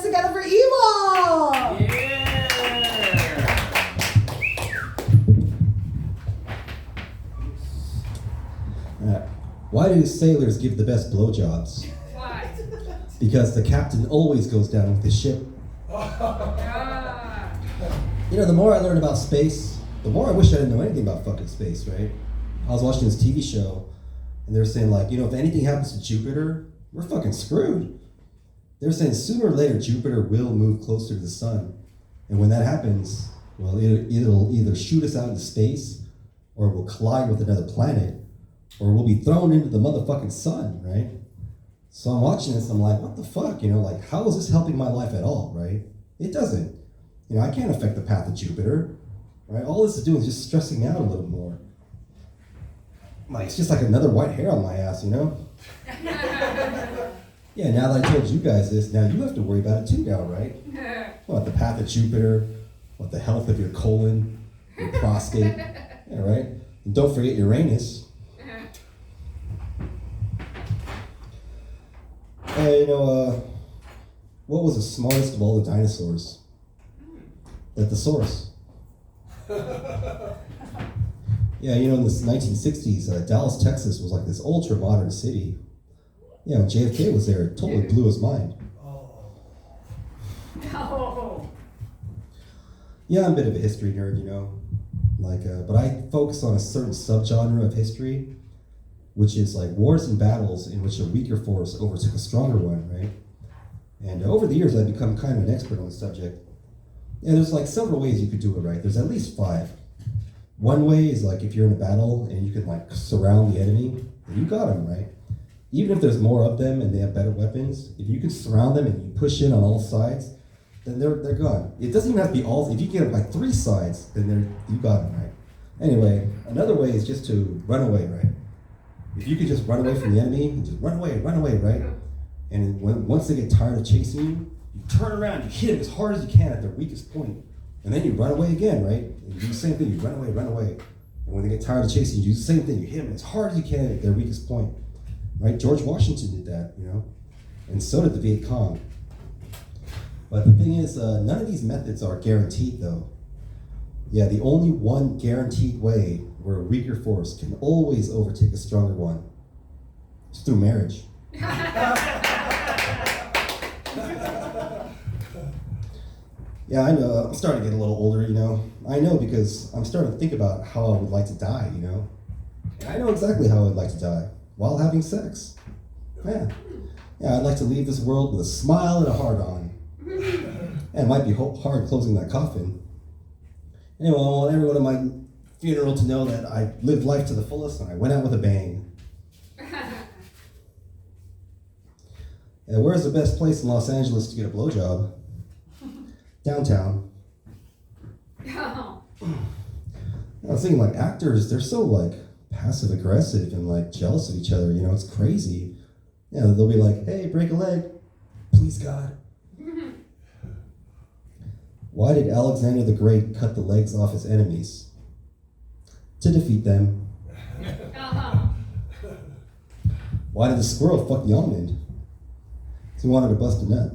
together for Evil! Yeah! Why do sailors give the best blowjobs? Why? Because the captain always goes down with his ship. Ah. You know, the more I learn about space, the more I wish I didn't know anything about fucking space, right? I was watching this TV show, and they were saying, like, you know, if anything happens to Jupiter, we're fucking screwed. They were saying sooner or later, Jupiter will move closer to the sun. And when that happens, well, it'll either shoot us out into space, or we'll collide with another planet, or we'll be thrown into the motherfucking sun, right? So I'm watching this, and I'm like, what the fuck? You know, like, how is this helping my life at all, right? It doesn't. You know, I can't affect the path of Jupiter, right? All this is doing is just stressing me out a little more. Like, it's just like another white hair on my ass, you know? Yeah, now that I told you guys this, now you have to worry about it too now, right? What, the path of Jupiter? What, the health of your colon? Your prostate? Yeah, right? And don't forget Uranus. Hey, you know, what was the smartest of all the dinosaurs? Like the source. Yeah, you know, in the 1960s, Dallas, Texas was like this ultra-modern city. Yeah, when JFK was there, it totally blew his mind. Oh. Yeah, I'm a bit of a history nerd, you know. Like, but I focus on a certain subgenre of history, which is like wars and battles in which a weaker force overtook a stronger one, right? And over the years, I've become kind of an expert on the subject. Yeah, there's like several ways you could do it right. There's at least 5. One way is like if you're in a battle and you can like surround the enemy, you got them, right? Even if there's more of them and they have better weapons, if you can surround them and you push in on all sides, then they're gone. It doesn't even have to be all. If you get like 3 sides, then you got them, right? Anyway, another way is just to run away, right? If you could just run away from the enemy, you just run away, right? And once they get tired of chasing you, you turn around, you hit them as hard as you can at their weakest point, and then you run away again, right? And you do the same thing, you run away. And when they get tired of chasing you, do the same thing, you hit them as hard as you can at their weakest point, right? George Washington did that, you know, and so did the Viet Cong. But the thing is, none of these methods are guaranteed, though. Yeah, the only one guaranteed way where a weaker force can always overtake a stronger one is through marriage. Yeah, I know, I'm starting to get a little older, you know. I know because I'm starting to think about how I would like to die, you know. And I know exactly how I'd like to die, while having sex. Yeah, I'd like to leave this world with a smile and a heart on. And it might be hard closing that coffin. Anyway, I want everyone at my funeral to know that I lived life to the fullest and I went out with a bang. And where's the best place in Los Angeles to get a blowjob? Downtown. Oh. I was thinking, like, actors, they're so, like, passive aggressive and, like, jealous of each other, you know, it's crazy. Yeah, they'll be like, hey, break a leg. Please, God. Why did Alexander the Great cut the legs off his enemies? To defeat them. Oh. Why did the squirrel fuck the almond? Because he wanted to bust a nut.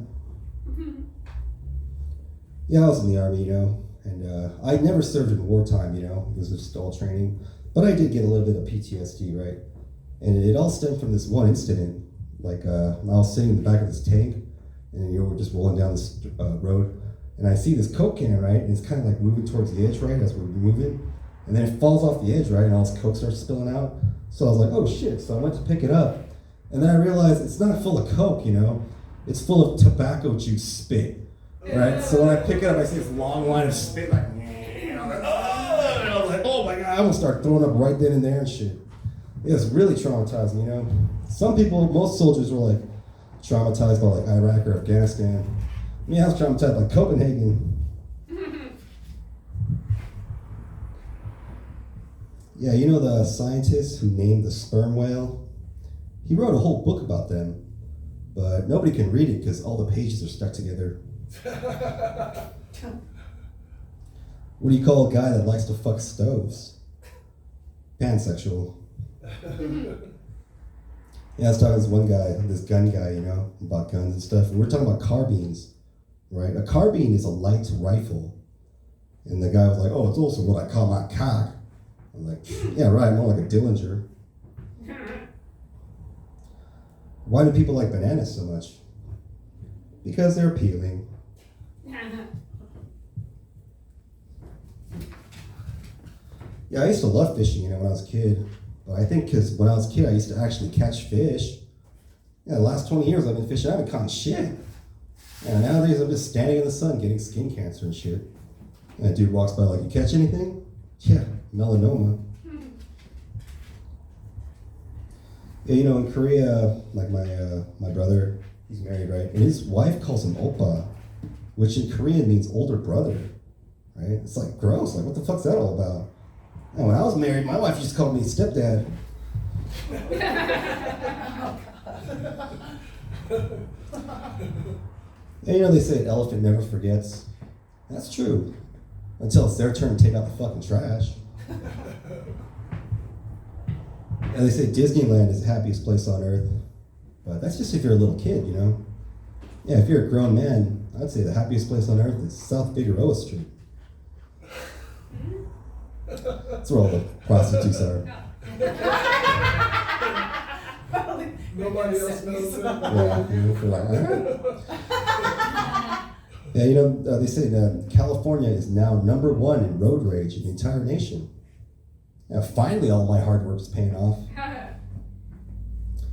Yeah, I was in the army, you know, and I'd never served in wartime, you know, it was just all training, but I did get a little bit of PTSD, right? And it all stemmed from this one incident. Like, I was sitting in the back of this tank, and you know, we're just rolling down this road, and I see this Coke can, right, and it's kind of like moving towards the edge, right, as we're moving, and then it falls off the edge, right, and all this Coke starts spilling out. So I was like, oh shit, so I went to pick it up, and then I realized it's not full of Coke, you know, it's full of tobacco juice spit. Right, so when I pick it up, I see this long line of spit, like, and I'm like, oh, and I was like, oh my God, I almost start throwing up right then and there and shit. It was really traumatizing, you know. Some people, most soldiers were like traumatized by like Iraq or Afghanistan. Me, I was traumatized by Copenhagen. Yeah, you know the scientist who named the sperm whale? He wrote a whole book about them, but nobody can read it because all the pages are stuck together. What do you call a guy that likes to fuck stoves? Pansexual. Yeah, I was talking to this one guy, this gun guy, you know, about guns and stuff. And we were talking about carbines. right? A carbine is a light rifle. And the guy was like, oh, it's also what I call my cock. I'm like, yeah, right, more like a Dillinger. Why do people like bananas so much? Because they're appealing. Yeah, I used to love fishing, when I was a kid. But I think because when I was a kid, I used to actually catch fish. Yeah, the last 20 years I've been fishing, I haven't caught shit. And nowadays I'm just standing in the sun getting skin cancer and shit. And a dude walks by like, you catch anything? Yeah, melanoma. Yeah, in Korea, like my brother, he's married, right? And his wife calls him oppa, which in Korean means older brother, right? It's like gross, like what the fuck's that all about? And when I was married, my wife just called me stepdad. And they say an elephant never forgets. That's true. Until it's their turn to take out the fucking trash. And they say Disneyland is the happiest place on earth. But that's just if you're a little kid, Yeah, if you're a grown man, I'd say the happiest place on earth is South Figueroa Street. That's where all the prostitutes are. Nobody else knows that. Yeah, they say that California is now #1 in road rage in the entire nation. Yeah, finally all my hard work is paying off.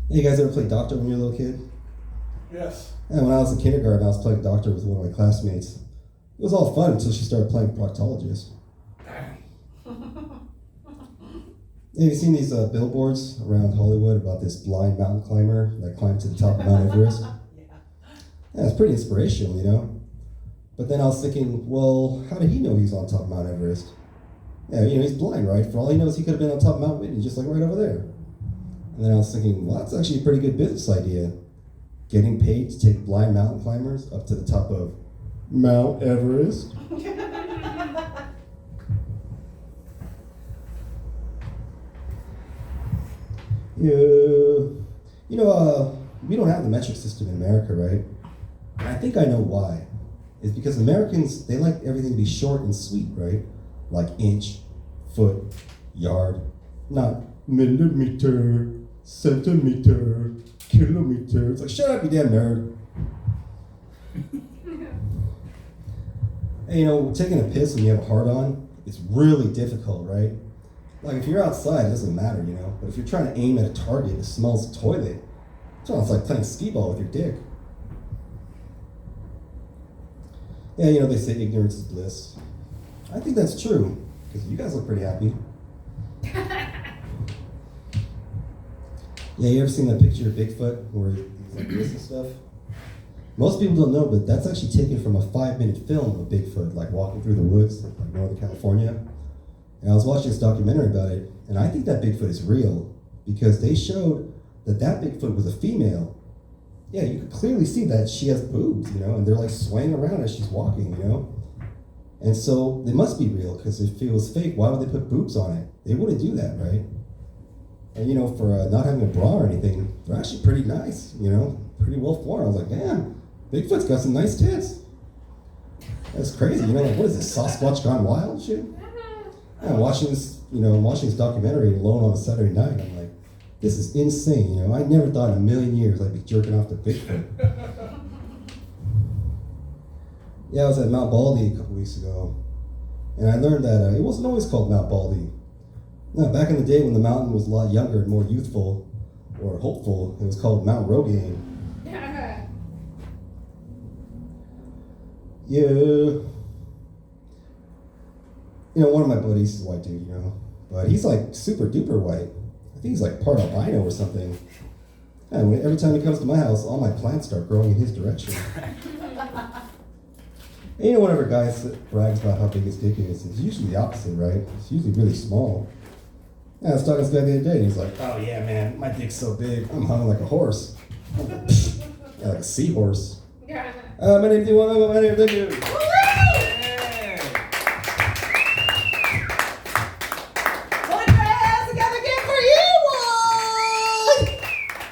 You guys ever play doctor when you were a little kid? Yes. And when I was in kindergarten, I was playing doctor with one of my classmates. It was all fun until she started playing proctologist. Have you seen these billboards around Hollywood about this blind mountain climber that climbed to the top of Mount Everest? Yeah, it's pretty inspirational, But then I was thinking, well, how did he know he was on top of Mount Everest? Yeah, he's blind, right? For all he knows, he could have been on top of Mount Whitney, just like right over there. And then I was thinking, well, that's actually a pretty good business idea. Getting paid to take blind mountain climbers up to the top of Mount Everest. We don't have the metric system in America, right? And I think I know why. It's because Americans, they like everything to be short and sweet, right? Like inch, foot, yard, not millimeter, centimeter, kilometer. It's like, shut up, you damn nerd. And taking a piss when you have a hard on, it's really difficult, right? Like if you're outside, it doesn't matter, But if you're trying to aim at a target that smells toilet, it's like playing skee-ball with your dick. Yeah, they say ignorance is bliss. I think that's true, because you guys look pretty happy. Yeah, you ever seen that picture of Bigfoot where he's like this and stuff? Most people don't know, but that's actually taken from a 5-minute film of Bigfoot, like walking through the woods, like Northern California. And I was watching this documentary about it, and I think that Bigfoot is real, because they showed that Bigfoot was a female. Yeah, you could clearly see that she has boobs, and they're like swaying around as she's walking, And so they must be real, because if it was fake, why would they put boobs on it? They wouldn't do that, right? And for not having a bra or anything, they're actually pretty nice, pretty well formed. I was like, damn, Bigfoot's got some nice tits. That's crazy, like what is this, Sasquatch gone wild shit? Yeah, watching this documentary alone on a Saturday night, I'm like, this is insane, I never thought in a million years I'd be jerking off to Bigfoot. Yeah, I was at Mount Baldy a couple weeks ago, and I learned that it wasn't always called Mount Baldy. No, back in the day when the mountain was a lot younger and more youthful, or hopeful, it was called Mount Rogaine. Yeah. One of my buddies is a white dude, but he's like super duper white. I think he's like part albino or something. And every time he comes to my house, all my plants start growing in his direction. And whenever a guy brags about how big his dick is, it's usually the opposite, right? It's usually really small. Yeah, I was talking to this guy the other day, and he's like, oh yeah, man, my dick's so big, I'm hung like a horse. Yeah, like a seahorse. My name's Iwan, my name, thank you.